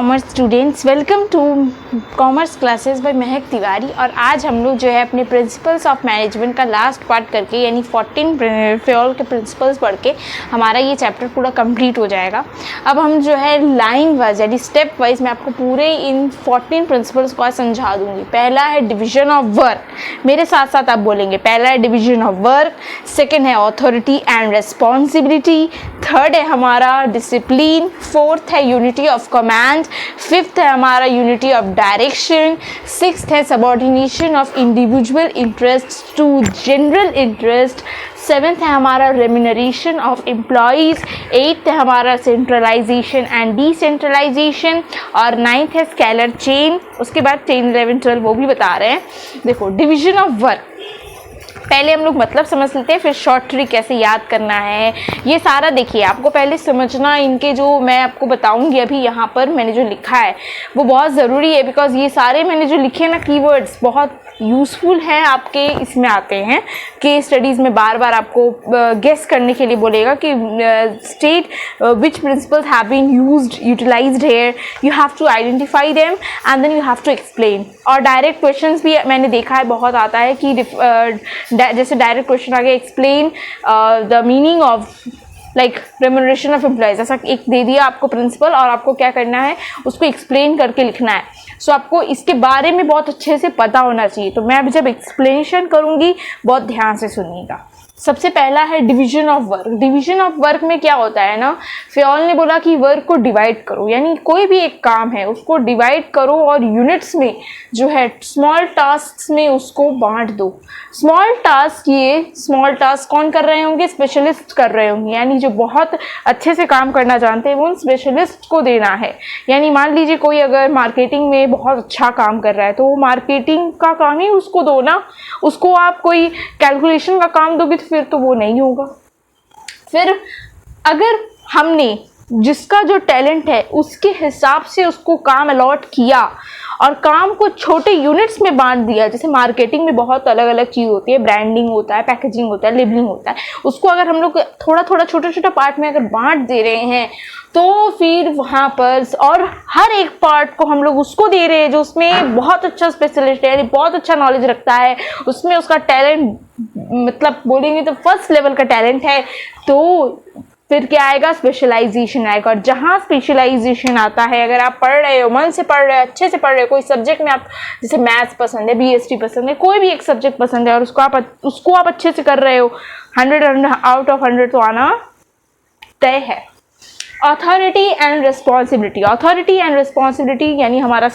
Commerce students, welcome to commerce classes by Mahak Tiwari. और आज हम लोग जो है अपने प्रिंसिपल्स ऑफ मैनेजमेंट का लास्ट पार्ट करके यानी 14 फ्योल के प्रिंसिपल्स पढ़ के हमारा ये चैप्टर पूरा कंप्लीट हो जाएगा। अब हम जो है लाइन वाइज यानी स्टेप वाइज मैं आपको पूरे इन 14 प्रिंसिपल्स को आज समझा दूंगी। पहला है डिवीजन ऑफ वर्क, मेरे साथ साथ आप बोलेंगे। पहला है डिवीजन ऑफ वर्क, सेकेंड है ऑथोरिटी एंड रेस्पॉन्सिबिलिटी, थर्ड है हमारा डिसिप्लिन, फोर्थ है यूनिटी ऑफ कमांड, फिफ्थ है हमारा यूनिटी ऑफ डायरेक्शन, सिक्स्थ है subordination of individual interest to general interest, seventh है हमारा रेम्यूनरेशन ऑफ एम्प्लॉयज़, एट्थ है हमारा सेंट्रलाइजेशन एंड डिसेंट्रलाइजेशन, और नाइन्थ है स्केलर चेन। उसके बाद 10, 11, 12 वो भी बता रहे हैं। देखो डिवीजन ऑफ वर्क, पहले हम लोग मतलब समझ लेते हैं, फिर शॉर्ट ट्रिक कैसे याद करना है ये सारा देखिए आपको पहले समझना। इनके जो मैं आपको बताऊंगी अभी यहाँ पर मैंने जो लिखा है वो बहुत ज़रूरी है, बिकॉज ये सारे मैंने जो लिखे ना कीवर्ड्स बहुत यूज़फुल हैं आपके इसमें आते हैं। केस स्टडीज़ में बार बार आपको गेस करने के लिए बोलेगा कि state which principles have been utilised here, you have to identify them and then you have to explain. और डायरेक्ट क्वेश्चंस भी मैंने देखा है बहुत आता है कि जैसे डायरेक्ट क्वेश्चन आ गया, explain the meaning of like remuneration of employees, ऐसा एक दे दिया आपको प्रिंसिपल और आपको क्या करना है उसको एक्सप्लेन करके लिखना है। सो आपको इसके बारे में बहुत अच्छे से पता होना चाहिए। तो मैं अभी जब एक्सप्लेनेशन करूँगी बहुत ध्यान से सुनिएगा। सबसे पहला है division of work. Division of work में क्या होता है ना, फ्योल ने बोला कि वर्क को डिवाइड करो, यानी कोई भी एक काम है उसको डिवाइड करो और यूनिट्स में जो है स्मॉल टास्क में उसको बांट दो। स्मॉल टास्क कौन कर रहे होंगे? स्पेशलिस्ट कर रहे होंगे, यानी जो बहुत अच्छे से काम करना जानते हैं वो उन स्पेशलिस्ट को देना है। यानी मान लीजिए कोई अगर मार्केटिंग में बहुत अच्छा काम कर रहा है तो वो मार्केटिंग का काम ही उसको दो ना। उसको आप कोई कैलकुलेशन का काम दोगे फिर तो वो नहीं होगा। फिर अगर हमने जिसका जो टैलेंट है उसके हिसाब से उसको काम अलॉट किया और काम को छोटे यूनिट्स में बांट दिया, जैसे मार्केटिंग में बहुत अलग अलग चीज़ होती है, ब्रांडिंग होता है, पैकेजिंग होता है, लेबलिंग होता है, उसको अगर हम लोग थोड़ा थोड़ा छोटा छोटा पार्ट में अगर बांट दे रहे हैं तो फिर वहाँ पर और हर एक पार्ट को हम लोग उसको दे रहे हैं जो उसमें बहुत अच्छा स्पेशलिस्ट है, यानी बहुत अच्छा नॉलेज रखता है, उसमें उसका टैलेंट मतलब बोलेंगे तो फर्स्ट लेवल का टैलेंट है, तो फिर क्या आएगा? स्पेशलाइजेशन आएगा। और जहाँ स्पेशलाइजेशन आता है, अगर आप पढ़ रहे हो, मन से पढ़ रहे हो, अच्छे से पढ़ रहे हो, कोई सब्जेक्ट में आप जैसे मैथ्स पसंद है, बीएसटी पसंद है, कोई भी एक सब्जेक्ट पसंद है और उसको आप अच्छे से कर रहे हो, 100 आउट ऑफ 100 तो आना तय है। Authority and responsibility, authority and responsibility यानी हमारा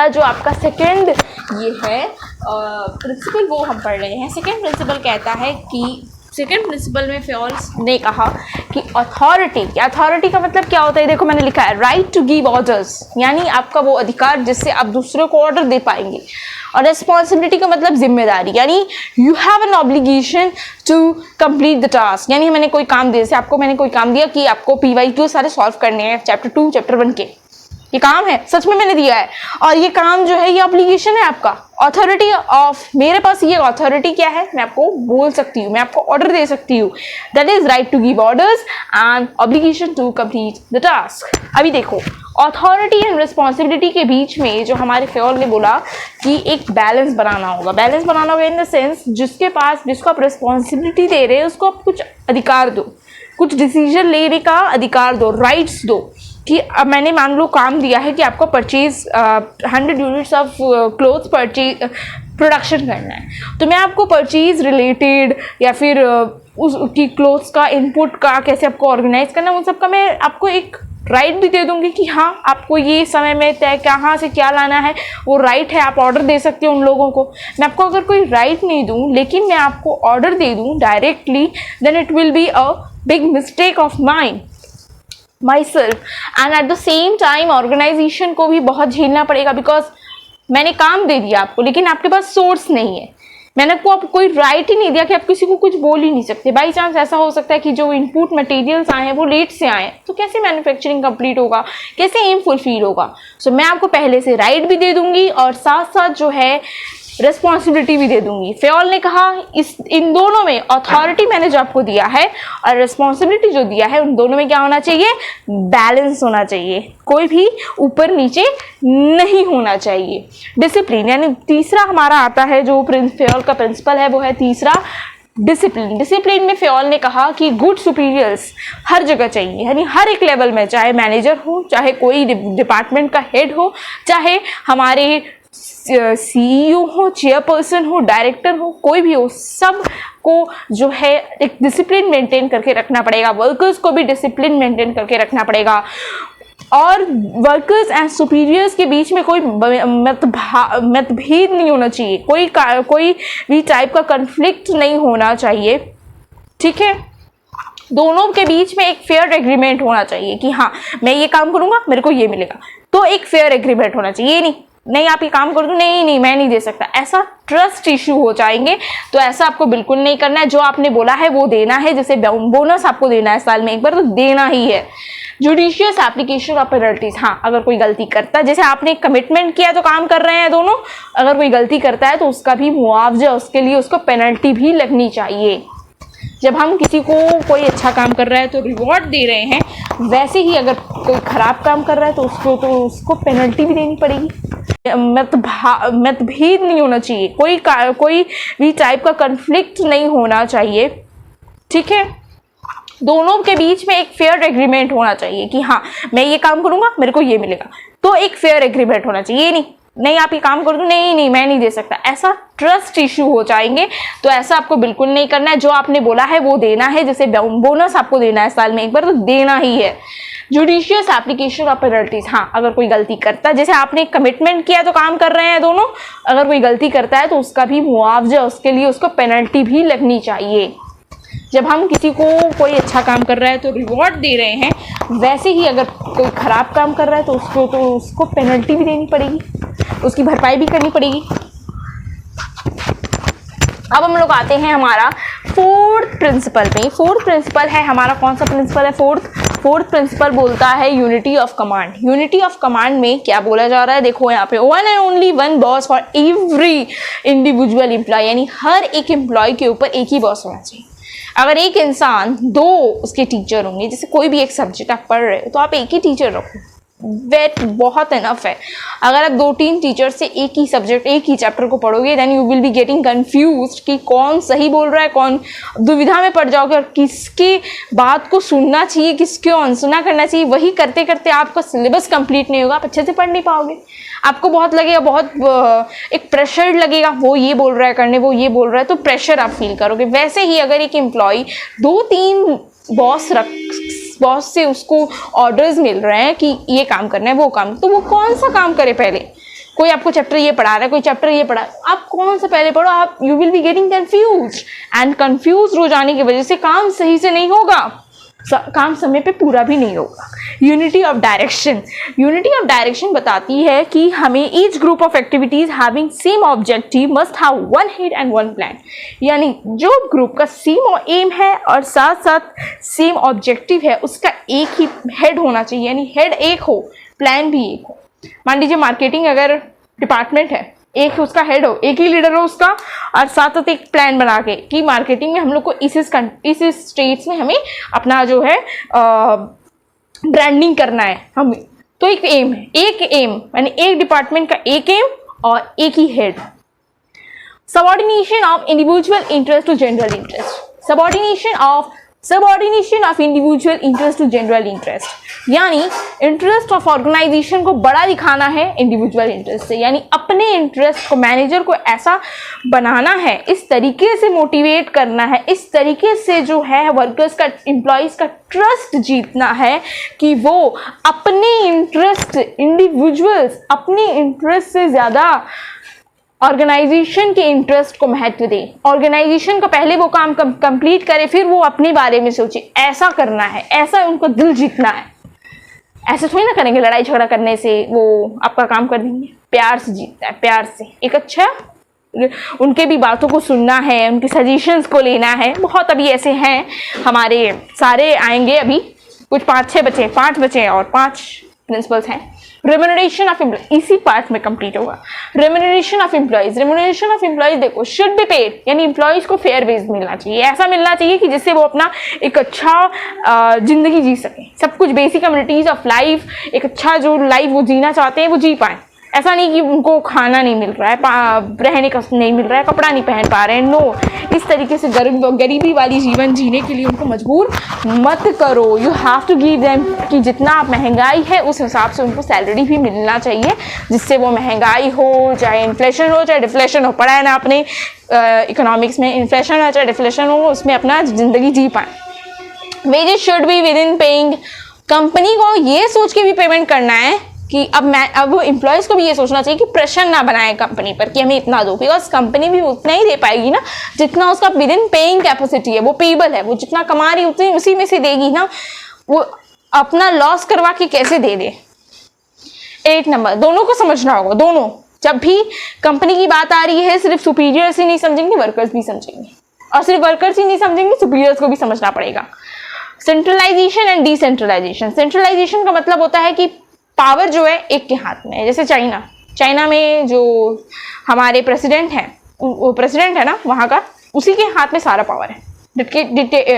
जो आपका सेकेंड ये है प्रिंसिपल वो हम पढ़ रहे हैं। सेकेंड प्रिंसिपल कहता है कि सेकेंड प्रिंसिपल में फ्योल्स ने कहा कि अथॉरिटी का मतलब क्या होता है? देखो मैंने लिखा है राइट टू गिव ऑर्डर्स, यानी आपका वो अधिकार जिससे आप दूसरों को ऑर्डर दे पाएंगे। और रिस्पॉन्सिबिलिटी का मतलब जिम्मेदारी, यानी you have an obligation to complete the task, यानी मैंने कोई काम दिया, जैसे आपको मैंने कोई काम दिया कि आपको PYQ सारे सॉल्व करने हैं चैप्टर 2 चैप्टर 1 के, ये काम है, सच में मैंने दिया है और ये काम जो है ये ऑब्लिगेशन है आपका। अथॉरिटी ऑफ, मेरे पास ये अथॉरिटी क्या है, मैं आपको बोल सकती हूँ, मैं आपको ऑर्डर दे सकती हूँ, that is right to give orders and obligation to complete the task. अभी देखो अथॉरिटी एंड रिस्पॉन्सिबिलिटी के बीच में जो हमारे फ्योल ने बोला कि एक बैलेंस बनाना होगा। बैलेंस बनाना होगा इन द सेंस जिसको आप रिस्पॉन्सिबिलिटी दे रहे हैं उसको आप कुछ अधिकार दो, कुछ डिसीजन लेने का अधिकार दो, राइट्स दो। कि अब मैंने मान लो काम दिया है कि आपको purchase 100 units of clothes production करना है, तो मैं आपको परचेज रिलेटेड या फिर उसकी क्लोथ्स का इनपुट का कैसे आपको ऑर्गेनाइज करना, उन सब का मैं आपको एक राइट भी दे दूंगी कि हाँ आपको ये समय में तय कहाँ से क्या लाना है, वो राइट है, आप ऑर्डर दे सकते हो उन लोगों को। मैं आपको अगर कोई राइट नहीं दूँ लेकिन मैं आपको ऑर्डर दे दूँ directly, then it will be a big mistake of myself and at the same time organisation को भी बहुत झेलना पड़ेगा, बिकॉज मैंने काम दे दिया आपको लेकिन आपके पास सोर्स नहीं है, मैंने आपको कोई राइट ही नहीं दिया कि आप किसी को कुछ बोल ही नहीं सकते। बाई चांस ऐसा हो सकता है कि जो इनपुट मटेरियल्स आए हैं वो लेट से आए, तो कैसे मैन्युफैक्चरिंग कंप्लीट होगा, कैसे एम फुलफिल होगा? सो मैं आपको पहले से राइट भी दे दूंगी और साथ साथ जो है रिस्पॉन्सिबिलिटी भी दे दूंगी। फेयोल ने कहा इन दोनों में अथॉरिटी मैंने जो आपको दिया है और रिस्पॉन्सिबिलिटी जो दिया है, उन दोनों में क्या होना चाहिए, बैलेंस होना चाहिए, कोई भी ऊपर नीचे नहीं होना चाहिए। डिसिप्लिन यानी तीसरा हमारा आता है जो फेयोल का प्रिंसिपल है, वो है तीसरा डिसिप्लिन। डिसिप्लिन में फेयोल ने कहा कि गुड सुपीरियर्स हर जगह चाहिए, यानी हर एक लेवल में, चाहे मैनेजर हो, चाहे कोई डिपार्टमेंट का हेड हो, चाहे हमारे सीईओ हो, चेयरपर्सन हो, डायरेक्टर हो, कोई भी हो, सब को जो है एक डिसिप्लिन मेंटेन करके रखना पड़ेगा। वर्कर्स को भी डिसिप्लिन मेंटेन करके रखना पड़ेगा और वर्कर्स एंड सुपीरियर्स के बीच में कोई मतभेद नहीं होना चाहिए, कोई भी टाइप का कन्फ्लिक्ट नहीं होना चाहिए। ठीक है, दोनों के बीच में एक फेयर एग्रीमेंट होना चाहिए कि हाँ मैं ये काम करूंगा मेरे को ये मिलेगा, तो एक फेयर एग्रीमेंट होना चाहिए। ये नहीं आप ये काम कर दो, नहीं मैं नहीं दे सकता, ऐसा ट्रस्ट इशू हो जाएंगे। तो ऐसा आपको बिल्कुल नहीं करना है, जो आपने बोला है वो देना है। जैसे बोनस आपको देना है साल में एक बार, तो देना ही है। जुडिशियस एप्लीकेशन ऑफ पेनल्टीज, हाँ अगर कोई गलती करता है, जैसे आपने कमिटमेंट किया तो काम कर रहे हैं दोनों, अगर कोई गलती करता है तो उसका भी मुआवजा, उसके लिए उसको पेनल्टी भी लगनी चाहिए। जब हम किसी को कोई अच्छा काम कर रहा है तो रिवॉर्ड दे रहे हैं, वैसे ही अगर कोई खराब काम कर रहा है तो उसको पेनल्टी भी देनी पड़ेगी। मतभेद नहीं होना चाहिए, कोई भी टाइप का कन्फ्लिक्ट नहीं होना चाहिए। ठीक है, दोनों के बीच में एक फेयर एग्रीमेंट होना चाहिए कि हाँ मैं ये काम करूंगा मेरे को ये मिलेगा, तो एक फेयर एग्रीमेंट होना चाहिए। ये नहीं आप ये काम कर दो, नहीं मैं नहीं दे सकता, ऐसा ट्रस्ट इशू हो जाएंगे। तो ऐसा आपको बिल्कुल नहीं करना है, जो आपने बोला है वो देना है। जैसे बोनस आपको देना है साल में एक बार, तो देना ही है। जुडिशियस एप्लीकेशन ऑफ पेनल्टीज, हाँ अगर कोई गलती करता है, जैसे आपने कमिटमेंट किया तो काम कर रहे हैं दोनों, अगर कोई गलती करता है तो उसका भी मुआवजा, उसके लिए उसको पेनल्टी भी लगनी चाहिए। जब हम किसी को कोई अच्छा काम कर रहा है तो रिवॉर्ड दे रहे हैं, वैसे ही अगर कोई खराब काम कर रहा है तो उसको पेनल्टी भी देनी पड़ेगी, उसकी भरपाई भी करनी पड़ेगी। अब हम लोग आते हैं हमारा फोर्थ प्रिंसिपल पे। फोर्थ प्रिंसिपल है हमारा, कौन सा प्रिंसिपल है, फोर्थ प्रिंसिपल बोलता है unity of command. Unity of command में क्या बोला जा रहा है, देखो यहाँ पे one and only one boss for every individual employee, यानी हर एक एम्प्लॉय के ऊपर एक ही बॉस होना चाहिए। अगर एक इंसान दो उसके टीचर होंगे, जैसे कोई भी एक सब्जेक्ट आप पढ़ रहे हो तो आप एक ही टीचर रखो, वेट बहुत इनफ है। अगर आप 2-3 टीचर से एक ही सब्जेक्ट, एक ही चैप्टर को पढ़ोगे, then you will be getting confused कि कौन सही बोल रहा है, कौन, दुविधा में पड़ जाओगे और किसकी बात को सुनना चाहिए, किसको अनसुना करना चाहिए। वही करते करते आपका सिलेबस कंप्लीट नहीं होगा, आप अच्छे से पढ़ नहीं पाओगे, आपको बहुत लगेगा, बहुत एक प्रेशर लगेगा, वो ये बोल रहा है करने, वो ये बोल रहा है, तो प्रेशर आप फील करोगे। वैसे ही अगर एक एम्प्लॉय 2-3 बॉस से उसको ऑर्डर्स मिल रहे हैं कि ये काम करना है, वो काम, तो वो कौन सा काम करे पहले। कोई आपको चैप्टर ये पढ़ा रहा है, कोई चैप्टर ये पढ़ा, आप कौन सा पहले पढ़ो, आप you will be getting confuse and confuse हो जाने की वजह से काम सही से नहीं होगा, काम समय पे पूरा भी नहीं होगा। Unity of direction, unity of direction बताती है कि हमें each group of activities having same objective must have one head and one plan, यानी जो ग्रुप का सेम एम है और साथ साथ सेम ऑब्जेक्टिव है, उसका एक ही हेड होना चाहिए, यानी हेड एक हो, प्लान भी एक हो। मान लीजिए मार्केटिंग अगर डिपार्टमेंट है, एक उसका हेड हो, एक ही लीडर हो उसका, और साथ साथ एक प्लान बना के कि मार्केटिंग में हम लोग को इस स्टेट्स में हमें अपना जो है ब्रांडिंग करना है हमें, तो एक एम है, एक एम यानी एक डिपार्टमेंट का एक एम और एक ही head. Subordination of individual interest to general interest, subordination of individual interest to general interest, यानी इंटरेस्ट ऑफ ऑर्गेनाइजेशन को बड़ा दिखाना है इंडिविजुअल इंटरेस्ट से, यानी अपने इंटरेस्ट को मैनेजर को ऐसा बनाना है, इस तरीके से मोटिवेट करना है, इस तरीके से जो है वर्कर्स का, एम्प्लॉयज़ का ट्रस्ट जीतना है कि वो अपने इंटरेस्ट, इंडिविजुअल्स अपने इंटरेस्ट से ज़्यादा ऑर्गेनाइजेशन के इंटरेस्ट को महत्व दे, ऑर्गेनाइजेशन का पहले वो काम कंप्लीट करे, फिर वो अपने बारे में सोचे। ऐसा करना है, ऐसा उनको दिल जीतना है। ऐसे थोड़ी ना करेंगे, लड़ाई झगड़ा करने से वो आपका काम कर देंगे। प्यार से जीतना है, प्यार से, एक अच्छा उनके भी बातों को सुनना है, उनके सजेशंस को लेना है। बहुत अभी ऐसे हैं हमारे, सारे आएंगे अभी, कुछ 5-6 बचे, 5 बचे और 5 प्रिंसिपल्स हैं। रेम्यूनरेशन ऑफ एम्प्लॉय इसी पार्ट में कंप्लीट होगा। Remuneration of employees, remuneration of employees देखो शुड बी पेड, यानी एम्प्लॉयज को फेयर वेज मिलना चाहिए, ऐसा मिलना चाहिए कि जिससे वो अपना एक अच्छा जिंदगी जी सके, सब कुछ बेसिक कम्युनिटीज ऑफ लाइफ, एक अच्छा जो लाइफ वो जीना चाहते हैं वो जी पाए। ऐसा नहीं कि उनको खाना नहीं मिल रहा है, रहने का नहीं मिल रहा है, कपड़ा नहीं पहन पा रहे हैं, नो, इस तरीके से गरीबी वाली जीवन जीने के लिए उनको मजबूर मत करो। You have to give them कि जितना आप महंगाई है उस हिसाब से उनको सैलरी भी मिलना चाहिए, जिससे वो महंगाई हो चाहे इन्फ्लेशन हो चाहे डिफ्लेशन हो, पढ़ा है ना आपने इकोनॉमिक्स में, इन्फ्लेशन हो चाहे डिफ्लेशन हो, उसमें अपना ज़िंदगी जी पाए। Wages should be with in paying, company को ये सोच के भी पेमेंट करना है कि अब एम्प्लॉयज़ को भी ये सोचना चाहिए कि प्रेशर ना बनाए कंपनी पर कि हमें इतना दो, बिकॉज कंपनी भी उतना ही दे पाएगी ना जितना उसका विद इन पेइंग कैपेसिटी है, वो पेबल है, वो जितना कमा रही उतनी उसी में से देगी ना, वो अपना लॉस करवा के कैसे दे दे। 8 नंबर, दोनों को समझना होगा, दोनों, जब भी कंपनी की बात आ रही है सिर्फ सुपीरियर्स ही नहीं समझेंगे, वर्कर्स भी समझेंगे, और सिर्फ वर्कर्स ही नहीं समझेंगे, सुपीरियर्स को भी समझना पड़ेगा। सेंट्रलाइजेशन एंड डिसेंट्रलाइजेशन, सेंट्रलाइजेशन का मतलब होता है कि पावर जो है एक के हाथ में है, जैसे चाइना में जो हमारे प्रेसिडेंट हैं, वो प्रेसिडेंट है ना वहाँ का, उसी के हाथ में सारा पावर है,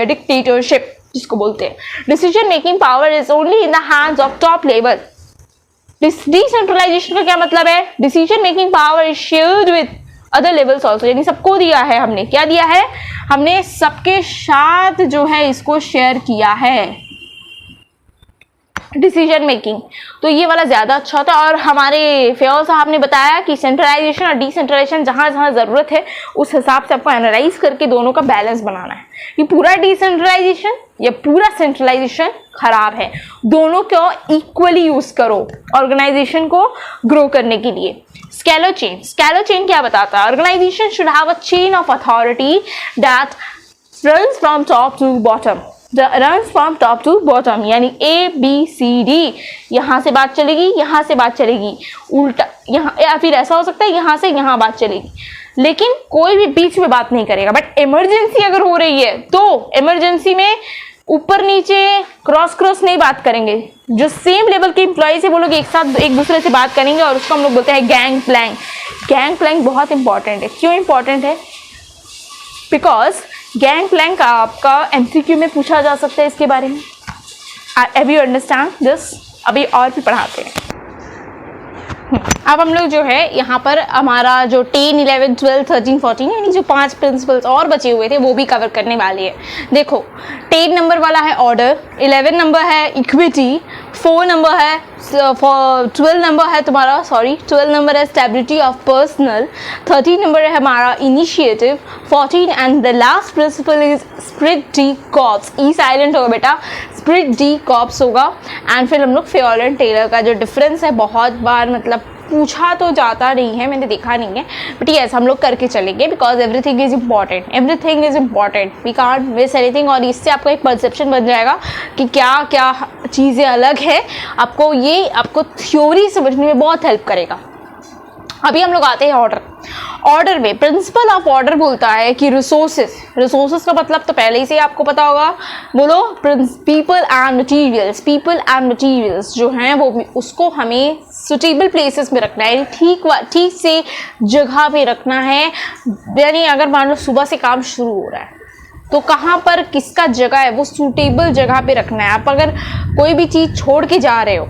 डिक्टेटरशिप जिसको बोलते हैं। Decision making power is only in the hands of top level. Decentralisation का क्या मतलब है? Decision making power is shared with other levels also, यानी सबको दिया है हमने, क्या दिया है हमने, सबके साथ जो है इसको शेयर किया है डिसीजन मेकिंग। तो ये वाला ज़्यादा अच्छा होता है। और हमारे फेयर साहब ने बताया कि सेंट्रलाइजेशन और डिसेंट्रलाइजेशन जहाँ जहाँ ज़रूरत है उस हिसाब से आपको एनालाइज करके दोनों का बैलेंस बनाना है। ये पूरा डिसेंट्रलाइजेशन या पूरा सेंट्रलाइजेशन खराब है, दोनों को इक्वली यूज़ करो ऑर्गेनाइजेशन को ग्रो करने के लिए। स्केलो चेन क्या बताता है? Organisation should have a chain of authority that runs from top to bottom, runs from top to bottom, यानी ABCD, यहाँ से बात चलेगी, यहाँ से बात चलेगी, उल्टा यहाँ, या फिर ऐसा हो सकता है यहाँ से यहाँ बात चलेगी, लेकिन कोई भी बीच में बात नहीं करेगा। बट इमरजेंसी अगर हो रही है तो इमरजेंसी में ऊपर नीचे क्रॉस नहीं बात करेंगे, जो सेम लेवल के एम्प्लॉयज है वो लोग एक साथ एक दूसरे से बात करेंगे, और उसको हम लोग बोलते हैं गैंग प्लैंक। गैंग प्लैंक बहुत इंपॉर्टेंट है। क्यों इंपॉर्टेंट है? बिकॉज गैंग प्लैंक आपका MCQ में पूछा जा सकता है इसके बारे में। Have you understand this? अभी और भी पढ़ाते हैं। अब हम लोग जो है यहाँ पर हमारा जो 10, 11, 12, 13, 14 यानी जो 5 प्रिंसिपल्स और बचे हुए थे वो भी कवर करने वाले हैं। देखो 10 नंबर वाला है ऑर्डर, 11 नंबर है इक्विटी, 4 नंबर है 12 नंबर है तुम्हारा 12 नंबर है स्टेबिलिटी ऑफ पर्सनल, 13 नंबर है हमारा initiative, 14 and the last principle is esprit de corps. E silent होगा बेटा, स्प्रिट डी कॉर्प्स होगा। एंड फिर हम लोग फेयोल एंड टेलर का जो डिफरेंस है बहुत बार मतलब पूछा तो जाता नहीं है, मैंने देखा नहीं है, बट यस हम लोग करके चलेंगे because everything is important, we can't miss anything. और इससे आपको एक परसेप्शन बन जाएगा कि क्या क्या चीज़ें अलग है, आपको थ्योरी समझने में बहुत हेल्प करेगा। अभी हम लोग आते हैं ऑर्डर में। प्रिंसिपल ऑफ ऑर्डर बोलता है कि रिसोर्सेस का मतलब तो पहले ही से आपको पता होगा, बोलो पीपल एंड मटीरियल्स जो हैं वो उसको हमें सुटेबल प्लेसेस में रखना है, ठीक से जगह पे रखना है। यानी अगर मान लो सुबह से काम शुरू हो रहा है तो कहाँ पर किसका जगह है वो सूटेबल जगह पे रखना है। आप अगर कोई भी चीज़ छोड़ के जा रहे हो,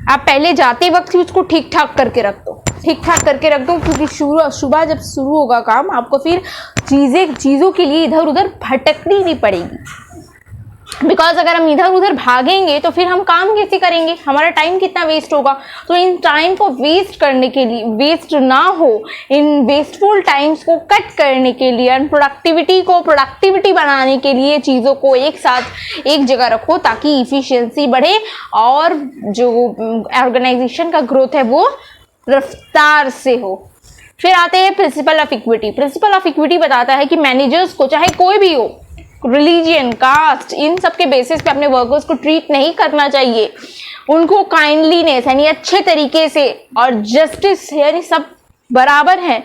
आप पहले जाते वक्त ही उसको ठीक ठाक करके रख दो, क्योंकि सुबह जब शुरू होगा काम आपको फिर चीज़ों के लिए इधर उधर भटकनी नहीं पड़ेगी। बिकॉज अगर हम इधर उधर भागेंगे तो फिर हम काम कैसे करेंगे, हमारा टाइम कितना वेस्ट होगा। तो इन टाइम को वेस्ट करने के लिए, वेस्ट ना हो, इन वेस्टफुल टाइम्स को कट करने के लिए, प्रोडक्टिविटी बनाने के लिए चीज़ों को एक साथ एक जगह रखो ताकि इफिशिएंसी बढ़े और जो ऑर्गेनाइजेशन का ग्रोथ है वो रफ्तार से हो। फिर आते हैं प्रिंसिपल ऑफ इक्विटी बताता है कि मैनेजर्स को चाहे कोई भी हो, रिलीजियन, कास्ट, इन सब के बेसिस पे अपने वर्कर्स को ट्रीट नहीं करना चाहिए। उनको काइंडलीनेस यानी अच्छे तरीके से और जस्टिस यानी सब बराबर हैं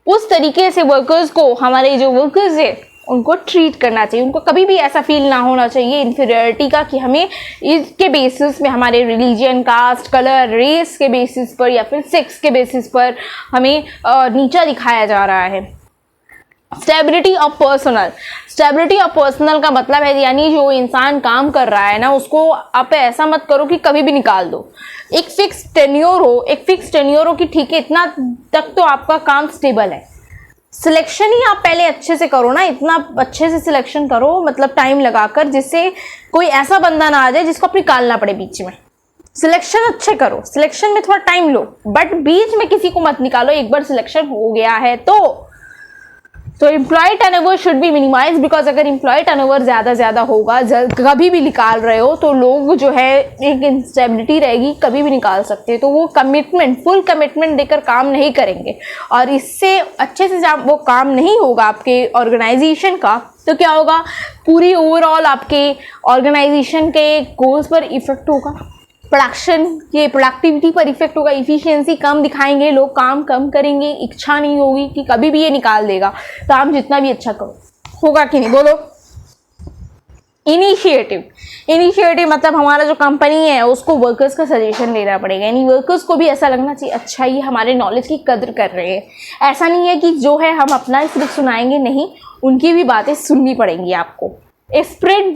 उस तरीके से वर्कर्स को, हमारे जो वर्कर्स है उनको ट्रीट करना चाहिए। उनको कभी भी ऐसा फील ना होना चाहिए इन्फीरियरिटी का कि हमें इसके बेसिस में, हमारे रिलीजन, कास्ट, कलर, रेस के बेसिस पर या फिर सेक्स के बेसिस पर हमें नीचा दिखाया जा रहा है। Stability of personal, stability of personal का मतलब है यानी जो इंसान काम कर रहा है ना, उसको आप ऐसा मत करो कि कभी भी निकाल दो। एक फिक्स टेन्योर हो कि ठीक है इतना तक तो आपका काम स्टेबल है। सिलेक्शन ही आप पहले अच्छे से करो ना, इतना अच्छे से सिलेक्शन करो, मतलब टाइम लगाकर, जिससे कोई ऐसा बंदा ना आ जाए जिसको अपनी निकालना पड़े बीच में। सिलेक्शन अच्छे करो, सिलेक्शन में थोड़ा टाइम लो, बट बीच में किसी को मत निकालो। एक बार सिलेक्शन हो गया है तो employee turnover should be minimise, because अगर एम्प्लॉय टर्नओवर ज़्यादा होगा, कभी भी निकाल रहे हो तो लोग जो है एक इंस्टेबिलिटी रहेगी, कभी भी निकाल सकते हैं। तो वो कमिटमेंट, फुल कमिटमेंट देकर काम नहीं करेंगे और इससे अच्छे से जब वो काम नहीं होगा आपके ऑर्गेनाइजेशन का, तो क्या होगा, पूरी ओवरऑल आपके ऑर्गेनाइजेशन के गोल्स पर इफेक्ट होगा, प्रोडक्शन के प्रोडक्टिविटी पर इफेक्ट होगा, इफिशियंसी कम दिखाएंगे, लोग काम कम करेंगे, इच्छा नहीं होगी कि कभी भी ये निकाल देगा, काम जितना भी अच्छा करो। होगा कि नहीं, बोलो। इनिशिएटिव मतलब हमारा जो कंपनी है उसको वर्कर्स का सजेशन लेना पड़ेगा, यानी वर्कर्स को भी ऐसा लगना चाहिए अच्छा ये हमारे नॉलेज की कदर कर रहे हैं। ऐसा नहीं है कि जो है हम अपना सिर्फ सुनाएंगे, नहीं, उनकी भी बातें सुननी पड़ेंगी आपको। स्प्रिट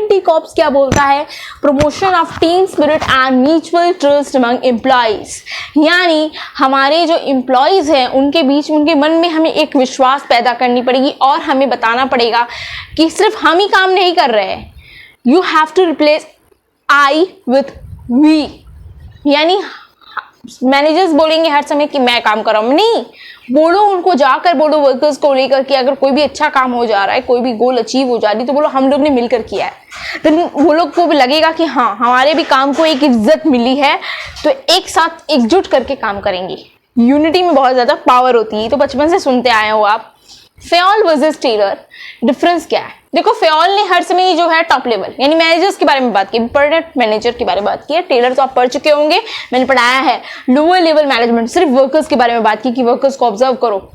डी कॉप्स क्या बोलता है, promotion of team spirit and mutual trust among employees, यानी हमारे जो एम्प्लॉयज हैं उनके बीच, उनके मन में हमें एक विश्वास पैदा करनी पड़ेगी और हमें बताना पड़ेगा कि सिर्फ हम ही काम नहीं कर रहे हैं, you have to replace I with we. यानी मैनेजर्स बोलेंगे हर समय कि मैं काम कर रहा हूँ, नहीं, बोलो उनको, जाकर बोलो वर्कर्स को लेकर कि अगर कोई भी अच्छा काम हो जा रहा है, कोई भी गोल अचीव हो जा रही है, तो बोलो हम लोग ने मिलकर किया है। तो वो लोग को भी लगेगा कि हाँ हमारे भी काम को एक इज्जत मिली है, तो एक साथ एकजुट करके काम करेंगे। यूनिटी में बहुत ज़्यादा पावर होती है, तो बचपन से सुनते आए हो आप। फेओल वर्सेस टेलर, डिफरेंस क्या है? देखो, फेओल ने हर समय जो है टॉप लेवल यानी मैनेजर्स के बारे में बात की, प्रोडक्ट मैनेजर के बारे में बात की है। टेलर तो आप पढ़ चुके होंगे, मैंने पढ़ाया है, लोअर लेवल मैनेजमेंट, सिर्फ वर्कर्स के बारे में बात की कि वर्कर्स को ऑब्जर्व करो।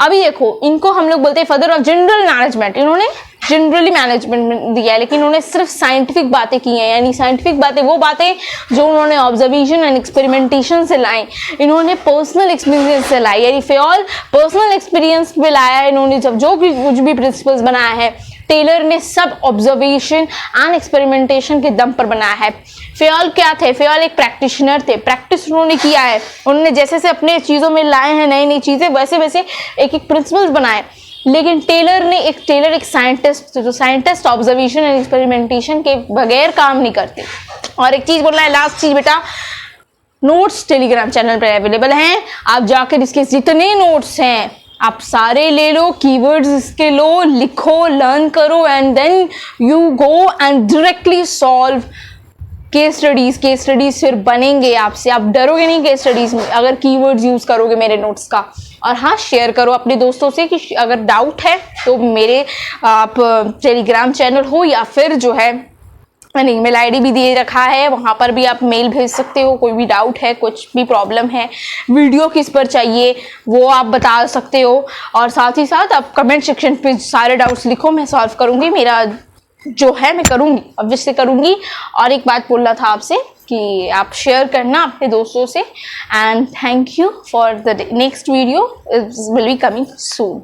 अभी देखो, इनको हम लोग बोलते हैं फादर ऑफ जनरल मैनेजमेंट। इन्होंने जनरली मैनेजमेंट दिया है, लेकिन उन्होंने सिर्फ साइंटिफिक बातें की हैं, यानी साइंटिफिक बातें, वो बातें जो उन्होंने ऑब्जर्वेशन एंड एक्सपेरिमेंटेशन से लाई, इन्होंने पर्सनल एक्सपीरियंस से लाई, यानी फेओल पर्सनल एक्सपीरियंस पे लाया है इन्होंने, जब जो कुछ भी प्रिंसिपल्स बनाया है। टेलर ने सब ऑब्जर्वेशन एंड एक्सपेरिमेंटेशन के दम पर बनाया है। फेओल क्या थे? फेओल एक प्रैक्टिशनर थे, प्रैक्टिस उन्होंने किया है, उन्होंने जैसे से अपने चीज़ों में लाए हैं नई नई चीज़ें, वैसे वैसे एक एक प्रिंसिपल्स बनाए। लेकिन टेलर एक साइंटिस्ट, जो साइंटिस्ट ऑब्जर्वेशन एंड एक्सपेरिमेंटेशन के बगैर काम नहीं करते। और एक चीज़ बोलना है, लास्ट चीज़ बेटा, नोट्स टेलीग्राम चैनल पर अवेलेबल हैं, आप जाकर इसके जितने नोट्स हैं आप सारे ले लो, कीवर्ड्स इसके लो, लिखो, लर्न करो, and then you go and directly solve case studies फिर बनेंगे आपसे, आप डरोगे नहीं केस स्टडीज में अगर कीवर्ड्स यूज करोगे मेरे नोट्स का। और हाँ, शेयर करो अपने दोस्तों से कि अगर डाउट है तो मेरे आप टेलीग्राम चैनल हो या फिर जो है मैंने ईमेल आईडी भी दे रखा है, वहाँ पर भी आप मेल भेज सकते हो। कोई भी डाउट है, कुछ भी प्रॉब्लम है, वीडियो किस पर चाहिए वो आप बता सकते हो। और साथ ही साथ आप कमेंट सेक्शन पे सारे डाउट्स लिखो, मैं सॉल्व करूँगी, मेरा जो है मैं करूँगी, ऑब्वियसली करूँगी। और एक बात बोलना था आपसे कि आप शेयर करना अपने दोस्तों से। And thank you for the next video, will be coming soon.